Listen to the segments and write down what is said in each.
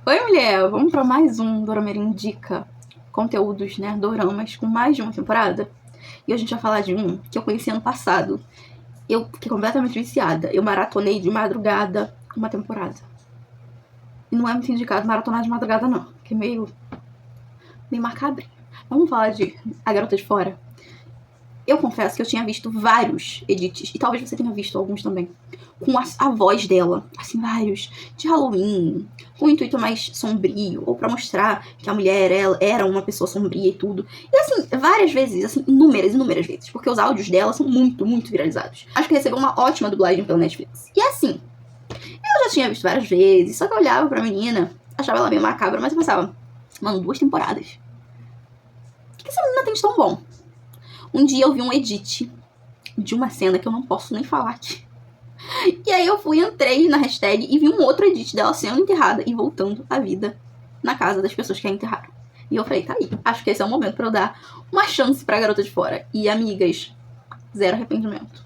Oi, mulher! Vamos pra mais um Dorameira Indica conteúdos, né? Doramas com mais de uma temporada. E a gente vai falar de um que eu conheci ano passado. Eu fiquei completamente viciada. Eu maratonei de madrugada uma temporada. E não é muito indicado maratonar de madrugada, não. Que é meio macabro. Vamos falar de A Garota de Fora. Eu confesso que eu tinha visto vários edits, e talvez você tenha visto alguns também, com a voz dela, assim, vários, de Halloween, com um intuito mais sombrio, ou pra mostrar que a mulher ela era uma pessoa sombria e tudo. E assim, várias vezes, assim, inúmeras vezes, porque os áudios dela são muito viralizados. Acho que recebeu uma ótima dublagem pela Netflix. E assim, eu já tinha visto várias vezes, só que eu olhava pra menina, achava ela meio macabra, mas eu pensava, mano, 2 temporadas. O que essa menina tem de tão bom? Um dia eu vi um edit de uma cena que eu não posso nem falar aqui. E aí eu entrei na hashtag e vi um outro edit dela sendo enterrada e voltando à vida na casa das pessoas que a enterraram. E eu falei, tá aí, acho que esse é o momento pra eu dar uma chance pra Garota de Fora. E amigas, zero arrependimento.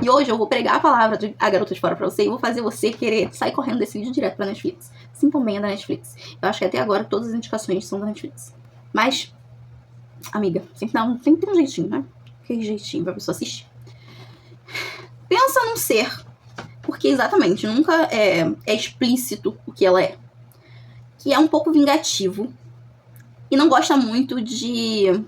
E hoje eu vou pregar a palavra de A Garota de Fora pra você e vou fazer você querer sair correndo desse vídeo direto pra Netflix. Sim, também é da Netflix. Eu acho que até agora todas as indicações são da Netflix. Mas, amiga, sempre tem um jeitinho, né? Que jeitinho pra pessoa assistir. Pensa num ser, porque exatamente, nunca é explícito o que ela é. Que é um pouco vingativo e não gosta muito de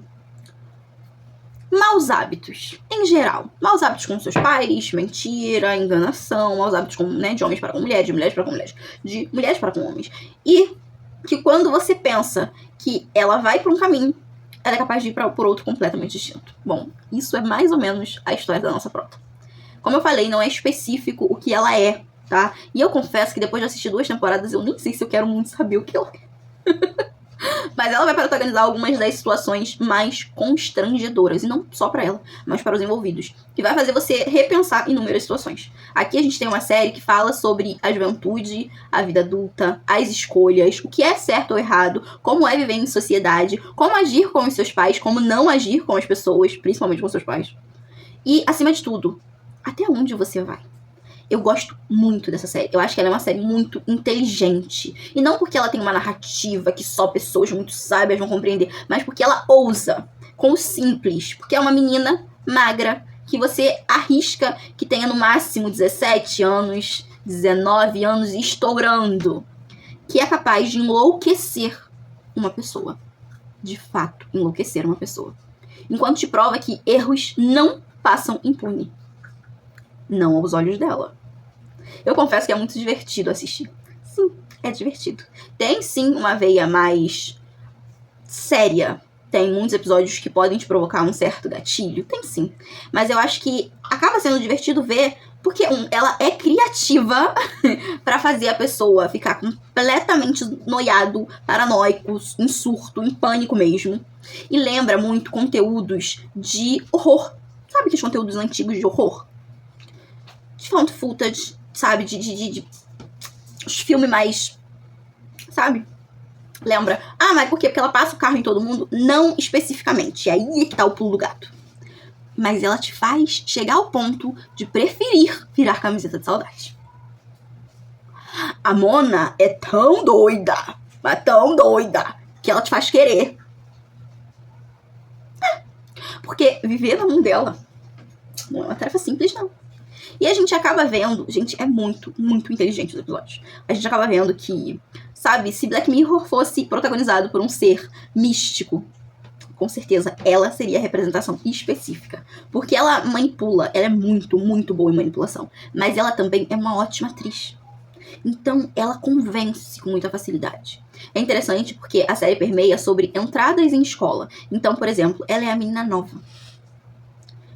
maus hábitos, em geral. Maus hábitos com seus pais, mentira, enganação, maus hábitos com, né, de homens para com mulheres, de mulheres para com mulheres, de mulheres para com homens. E que quando você pensa que ela vai para um caminho, ela é capaz de ir por outro completamente distinto. Bom, isso é mais ou menos a história da nossa prota. Como eu falei, não é específico o que ela é, tá? E eu confesso que depois de assistir 2 temporadas, eu nem sei se eu quero muito saber o que ela é. Mas ela vai protagonizar algumas das situações mais constrangedoras. E não só pra ela, mas para os envolvidos. Que vai fazer você repensar inúmeras situações. Aqui a gente tem uma série que fala sobre a juventude, a vida adulta, as escolhas, o que é certo ou errado, como é viver em sociedade, como agir com os seus pais, como não agir com as pessoas, principalmente com seus pais. E, acima de tudo, até onde você vai? Eu gosto muito dessa série. Eu acho que ela é uma série muito inteligente. E não porque ela tem uma narrativa que só pessoas muito sábias vão compreender, mas porque ela ousa com o simples. Porque é uma menina magra que você arrisca que tenha no máximo 17 anos, 19 anos e estourando. Que é capaz de enlouquecer uma pessoa. De fato, enlouquecer uma pessoa. Enquanto te prova que erros não passam impune. Não aos olhos dela. Eu confesso que é muito divertido assistir. Sim, é divertido. Tem sim uma veia mais séria. Tem muitos episódios que podem te provocar um certo gatilho. Tem sim. Mas eu acho que acaba sendo divertido ver porque, ela é criativa pra fazer a pessoa ficar completamente noiado, paranoico, em surto, em pânico mesmo. E lembra muito conteúdos de horror. Sabe aqueles conteúdos antigos de horror? De found footage, sabe? De os filmes mais, sabe? Lembra? Ah, mas por quê? Porque ela passa o carro em todo mundo? Não especificamente. É aí que tá o pulo do gato. Mas ela te faz chegar ao ponto de preferir virar camiseta de saudade. A Mona é tão doida, mas tão doida, que ela te faz querer. Porque viver no mundo dela não é uma tarefa simples, não. E a gente acaba vendo... Gente, é muito inteligente os episódios. A gente acaba vendo que, sabe, se Black Mirror fosse protagonizado por um ser místico, com certeza ela seria a representação específica. Porque ela manipula, ela é muito boa em manipulação. Mas ela também é uma ótima atriz. Então, ela convence com muita facilidade. É interessante porque a série permeia sobre entradas em escola. Então, por exemplo, ela é a menina nova.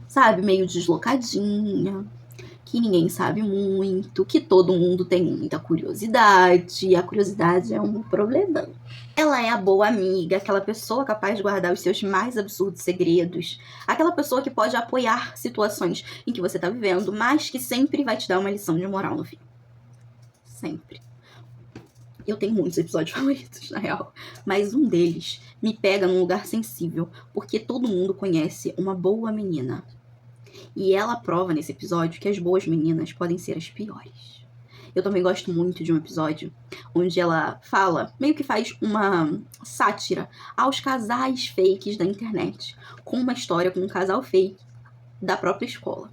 Sabe, meio deslocadinha, que ninguém sabe muito, que todo mundo tem muita curiosidade, e a curiosidade é um problema. Ela é a boa amiga, aquela pessoa capaz de guardar os seus mais absurdos segredos, aquela pessoa que pode apoiar situações em que você tá vivendo, mas que sempre vai te dar uma lição de moral no fim. Sempre. Eu tenho muitos episódios favoritos, na real, mas um deles me pega num lugar sensível, porque todo mundo conhece uma boa menina. E ela prova nesse episódio que as boas meninas podem ser as piores. Eu também gosto muito de um episódio onde ela fala, meio que faz uma sátira aos casais fakes da internet, com uma história com um casal fake da própria escola.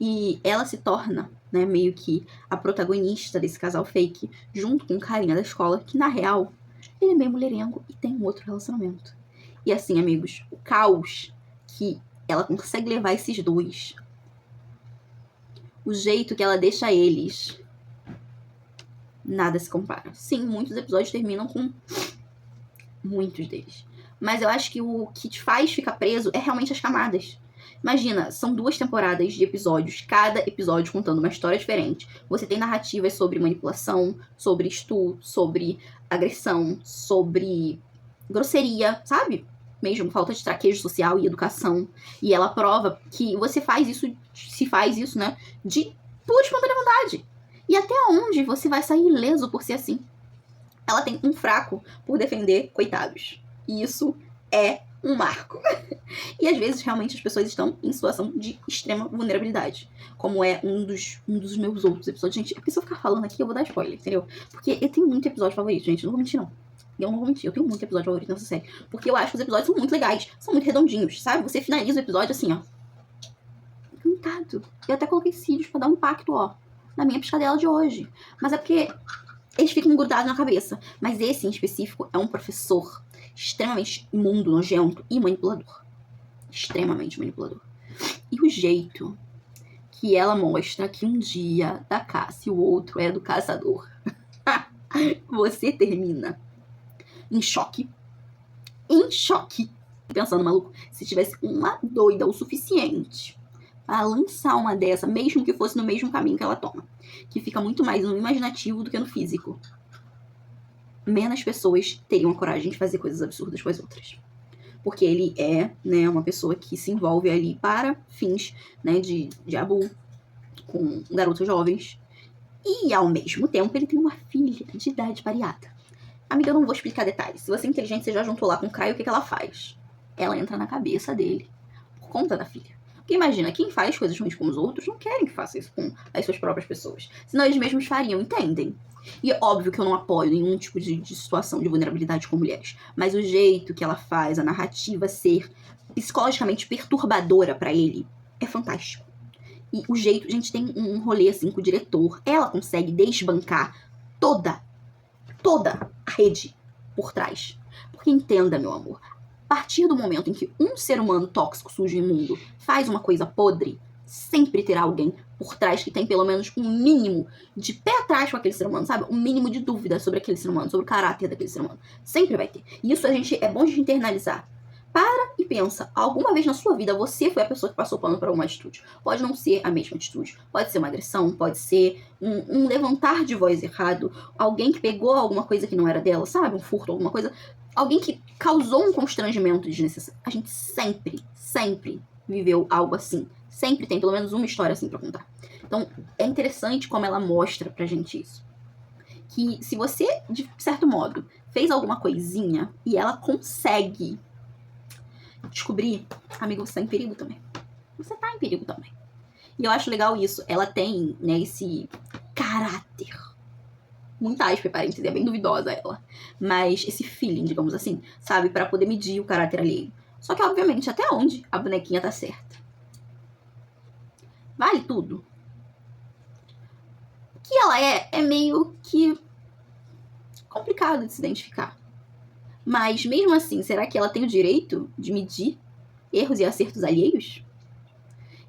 E ela se torna, né, meio que a protagonista desse casal fake, junto com um carinha da escola, que na real, ele é meio mulherengo e tem um outro relacionamento. E assim, amigos, o caos que ela consegue levar esses dois, o jeito que ela deixa eles, nada se compara. Sim, muitos episódios terminam com muitos deles. Mas eu acho que o que te faz ficar preso é realmente as camadas. Imagina, são 2 temporadas de episódios, cada episódio contando uma história diferente. Você tem narrativas sobre manipulação, sobre estupro, sobre agressão, sobre grosseria, sabe? Mesmo falta de traquejo social e educação. E ela prova que você faz isso, se faz isso, né, de pura espontânea vontade. E até onde você vai sair ileso por ser assim? Ela tem um fraco por defender coitados. E isso é um marco. E às vezes, realmente, as pessoas estão em situação de extrema vulnerabilidade. Como é um dos meus outros episódios. Gente, é porque se eu ficar falando aqui, eu vou dar spoiler, entendeu? Porque eu tenho muito episódio favorito, gente. Não vou mentir, não. Eu não vou mentir, eu tenho muito episódio favorito nessa série. Porque eu acho que os episódios são muito legais. São muito redondinhos, sabe? Você finaliza o episódio assim, ó. Encantado. Eu até coloquei cílios pra dar um impacto, ó, na minha piscadela de hoje. Mas é porque eles ficam grudados na cabeça. Mas esse, em específico, é um professor extremamente imundo, nojento e manipulador. Extremamente manipulador. E o jeito que ela mostra que um dia da caça e o outro é do caçador. Você termina em choque. Em choque. Pensando, maluco, se tivesse uma doida o suficiente para lançar uma dessa, mesmo que fosse no mesmo caminho que ela toma, que fica muito mais no imaginativo do que no físico, menos pessoas teriam a coragem de fazer coisas absurdas com as outras. Porque ele é, né, uma pessoa que se envolve ali para fins, né, de abuso com garotos jovens. E, ao mesmo tempo, ele tem uma filha de idade variada. Amiga, eu não vou explicar detalhes. Se você é inteligente, você já juntou lá com o Caio, o que ela faz? Ela entra na cabeça dele por conta da filha. Porque imagina, quem faz coisas ruins com os outros não querem que faça isso com as suas próprias pessoas. Senão eles mesmos fariam, entendem? E é óbvio que eu não apoio nenhum tipo de situação de vulnerabilidade com mulheres. Mas o jeito que ela faz a narrativa ser psicologicamente perturbadora pra ele é fantástico. E o jeito, a gente tem um rolê assim com o diretor. Ela consegue desbancar toda a rede por trás. Porque entenda, meu amor, a partir do momento em que um ser humano tóxico, sujo e imundo faz uma coisa podre, sempre terá alguém por trás que tem pelo menos um mínimo de pé atrás com aquele ser humano, sabe? Um mínimo de dúvida sobre aquele ser humano, sobre o caráter daquele ser humano. Sempre vai ter. E isso é bom de internalizar. Para e pensa, alguma vez na sua vida você foi a pessoa que passou pano para alguma atitude. Pode não ser a mesma atitude, pode ser uma agressão, pode ser um levantar de voz errado, alguém que pegou alguma coisa que não era dela, sabe? Um furto, alguma coisa. Alguém que causou um constrangimento desnecessário. A gente sempre viveu algo assim. Sempre tem pelo menos uma história assim pra contar. Então, é interessante como ela mostra pra gente isso. Que se você, de certo modo, fez alguma coisinha e ela consegue descobrir, amigo, você tá em perigo também. Você tá em perigo também. E eu acho legal isso. Ela tem, né, esse caráter. Muita aspas, parênteses, é bem duvidosa ela. Mas esse feeling, digamos assim, sabe? Pra poder medir o caráter alheio. Só que, obviamente, até onde a bonequinha tá certa? Vale tudo. O que ela é meio que complicado de se identificar. Mas, mesmo assim, será que ela tem o direito de medir erros e acertos alheios?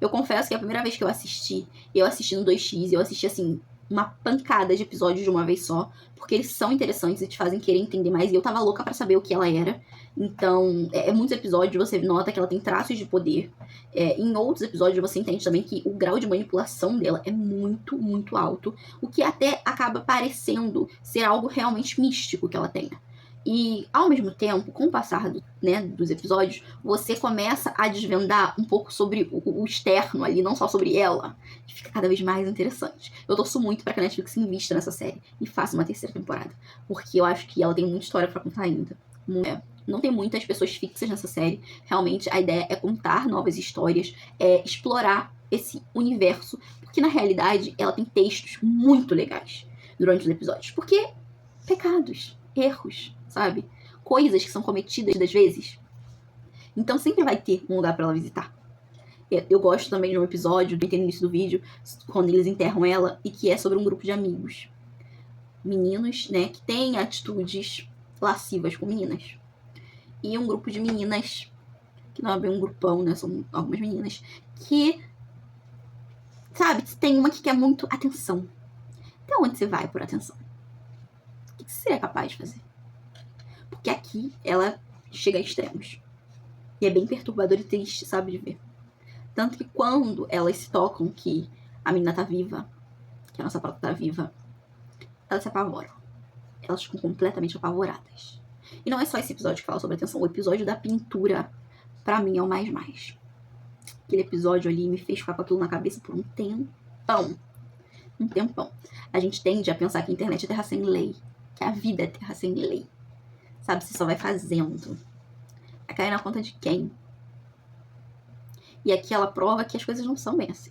Eu confesso que a primeira vez que eu assisti no 2x, eu assisti, assim, uma pancada de episódios de uma vez só, porque eles são interessantes e te fazem querer entender mais, e eu tava louca pra saber o que ela era. Então, muitos episódios você nota que ela tem traços de poder. Em outros episódios você entende também que o grau de manipulação dela é muito, muito alto, o que até acaba parecendo ser algo realmente místico que ela tenha. E, ao mesmo tempo, com o passar dos episódios, você começa a desvendar um pouco sobre o externo ali, não só sobre ela. E fica cada vez mais interessante. Eu torço muito pra que a Netflix invista nessa série e faça uma terceira temporada. Porque eu acho que ela tem muita história pra contar ainda. Não tem muitas pessoas fixas nessa série. Realmente, a ideia é contar novas histórias, explorar esse universo. Porque, na realidade, ela tem textos muito legais durante os episódios. Porque pecados, erros, sabe? Coisas que são cometidas das vezes. Então sempre vai ter um lugar pra ela visitar. Eu gosto também de um episódio, tem no início do vídeo, quando eles enterram ela, e que é sobre um grupo de amigos. Meninos, né, que têm atitudes lascivas com meninas. E um grupo de meninas, que não é bem um grupão, né, são algumas meninas, que, sabe, tem uma que quer muito atenção. Até onde você vai por atenção? O que você seria capaz de fazer? Porque aqui ela chega a extremos. E é bem perturbador e triste, sabe, de ver. Tanto que quando elas se tocam que a menina tá viva, que a nossa prota tá viva, elas se apavoram. Elas ficam completamente apavoradas. E não é só esse episódio que fala sobre atenção. O episódio da pintura, pra mim, é o mais. Aquele episódio ali me fez ficar com aquilo na cabeça por um tempão. Um tempão. A gente tende a pensar que a internet é terra sem lei. Que a vida é terra sem lei. Sabe, você só vai fazendo. Vai cair na conta de quem? E aqui ela prova que as coisas não são bem assim.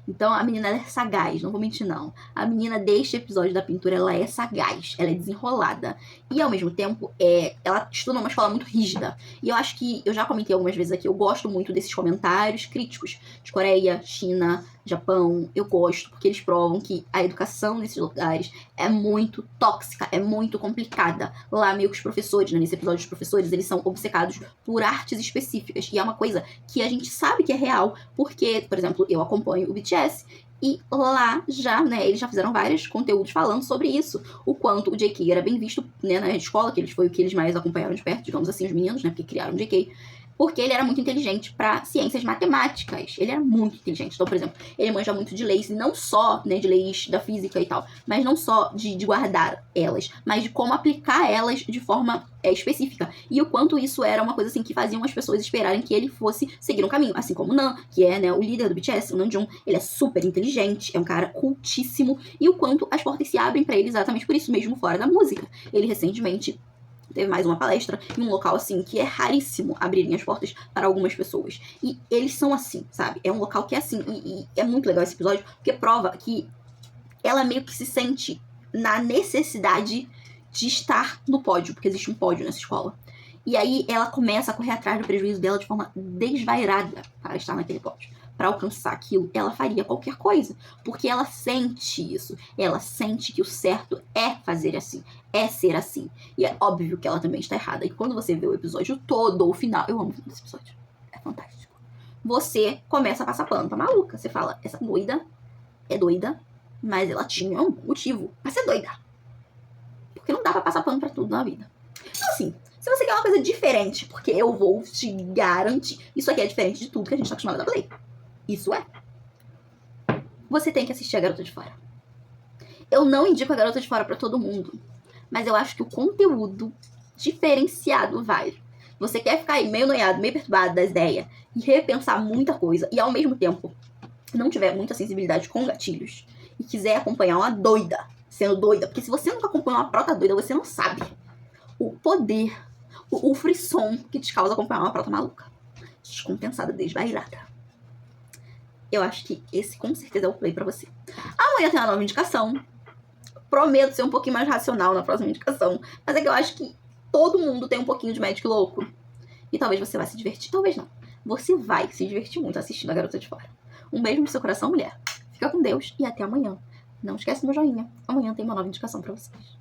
Então a menina, ela é sagaz, não vou mentir não. A menina deste episódio da pintura, ela é sagaz, ela é desenrolada. E ao mesmo tempo, ela estuda numa escola muito rígida. E eu acho que, eu já comentei algumas vezes aqui, eu gosto muito desses comentários críticos de Coreia, China, Japão. Eu gosto, porque eles provam que a educação nesses lugares é muito tóxica, é muito complicada. Lá meio que os professores, né, nesse episódio os professores, eles são obcecados por artes específicas. E é uma coisa que a gente sabe que é real, porque, por exemplo, eu acompanho o BTS, e lá já, né, eles já fizeram vários conteúdos falando sobre isso, o quanto o JK era bem visto, né, na escola, que foi o que eles mais acompanharam de perto, digamos assim, os meninos, né, porque criaram o JK, porque ele era muito inteligente para ciências matemáticas, ele era muito inteligente. Então, por exemplo, ele manja muito de leis, não só, né, de leis da física e tal, mas não só de guardar elas, mas de como aplicar elas de forma específica. E o quanto isso era uma coisa assim que faziam as pessoas esperarem que ele fosse seguir um caminho, assim como o Nan, que é, né, o líder do BTS, o Namjoon. Ele é super inteligente, é um cara cultíssimo, e o quanto as portas se abrem para ele exatamente por isso, mesmo fora da música. Ele recentemente teve mais uma palestra em um local assim que é raríssimo abrirem as portas para algumas pessoas. E eles são assim, sabe? É um local que é assim. E é muito legal esse episódio, porque prova que ela meio que se sente na necessidade de estar no pódio, porque existe um pódio nessa escola. E aí ela começa a correr atrás do prejuízo dela de forma desvairada para estar naquele pódio. Para alcançar aquilo, ela faria qualquer coisa. Porque ela sente isso. Ela sente que o certo é fazer assim. É ser assim. E é óbvio que ela também está errada. E quando você vê o episódio todo, o final... Eu amo o final desse episódio. É fantástico. Você começa a passar pano pra maluca. Você fala, essa doida é doida, mas ela tinha um motivo pra ser doida. Porque não dá pra passar pano pra tudo na vida. Então assim, se você quer uma coisa diferente, porque eu vou te garantir, isso aqui é diferente de tudo que a gente tá acostumado a Play. Isso é. Você tem que assistir A Garota de Fora. Eu não indico A Garota de Fora pra todo mundo, mas eu acho que o conteúdo diferenciado vale. Você quer ficar aí meio noiado, meio perturbado das ideias e repensar muita coisa e ao mesmo tempo não tiver muita sensibilidade com gatilhos e quiser acompanhar uma doida sendo doida, porque se você nunca acompanha uma prota doida, você não sabe o poder, o frisson que te causa acompanhar uma prota maluca, descompensada, desvairada. Eu acho que esse com certeza é o play pra você. Amanhã tem uma nova indicação. Prometo ser um pouquinho mais racional na próxima indicação. Mas é que eu acho que todo mundo tem um pouquinho de Magic louco. E talvez você vai se divertir. Talvez não. Você vai se divertir muito assistindo A Garota de Fora. Um beijo no seu coração, mulher. Fica com Deus e até amanhã. Não esquece do meu joinha. Amanhã tem uma nova indicação pra vocês.